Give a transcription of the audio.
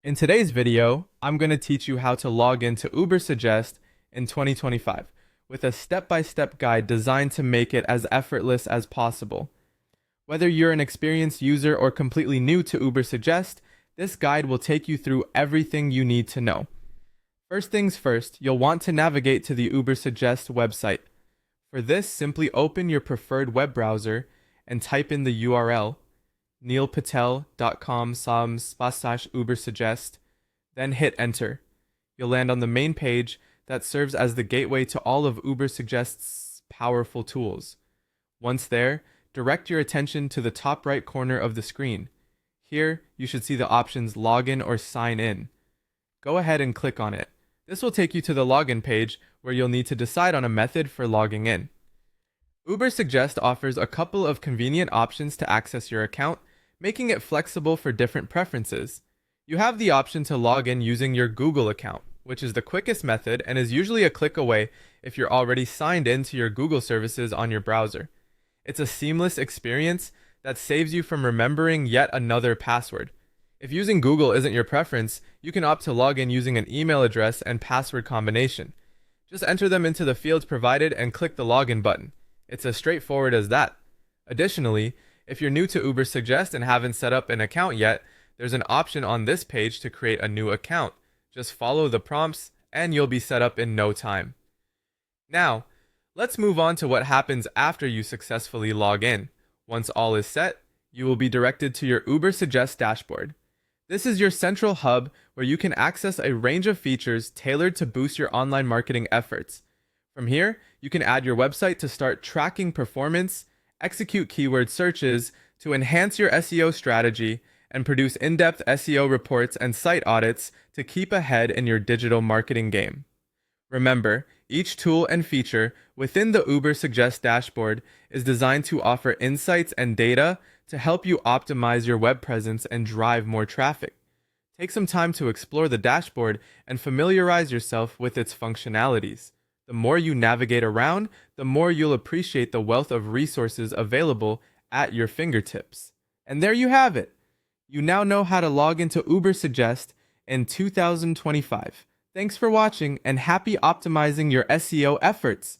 In today's video, I'm going to teach you how to log into Ubersuggest in 2025 with a step-by-step guide designed to make it as effortless as possible. Whether you're an experienced user or completely new to Ubersuggest, this guide will take you through everything you need to know. First things first, you'll want to navigate to the Ubersuggest website. For this, simply open your preferred web browser and type in the URL neilpatel.com/Ubersuggest, then hit enter. You'll land on the main page that serves as the gateway to all of Ubersuggest's powerful tools. Once there, direct your attention to the top right corner of the screen. Here, you should see the options login or sign in. Go ahead and click on it. This will take you to the login page where you'll need to decide on a method for logging in. Ubersuggest offers a couple of convenient options to access your account, making it flexible for different preferences. You have the option to log in using your Google account, which is the quickest method and is usually a click away if you're already signed in to your Google services on your browser. It's a seamless experience that saves you from remembering yet another password. If using Google isn't your preference, you can opt to log in using an email address and password combination. Just enter them into the fields provided and click the login button. It's as straightforward as that. Additionally, if you're new to Ubersuggest and haven't set up an account yet, there's an option on this page to create a new account. Just follow the prompts and you'll be set up in no time. Now, let's move on to what happens after you successfully log in. Once all is set, you will be directed to your Ubersuggest dashboard. This is your central hub where you can access a range of features tailored to boost your online marketing efforts. From here, you can add your website to start tracking performance, execute keyword searches to enhance your SEO strategy, and produce in-depth SEO reports and site audits to keep ahead in your digital marketing game. Remember, each tool and feature within the Ubersuggest dashboard is designed to offer insights and data to help you optimize your web presence and drive more traffic. Take some time to explore the dashboard and familiarize yourself with its functionalities. The more you navigate around, the more you'll appreciate the wealth of resources available at your fingertips. And there you have it. You now know how to log into Ubersuggest in 2025. Thanks for watching and happy optimizing your SEO efforts.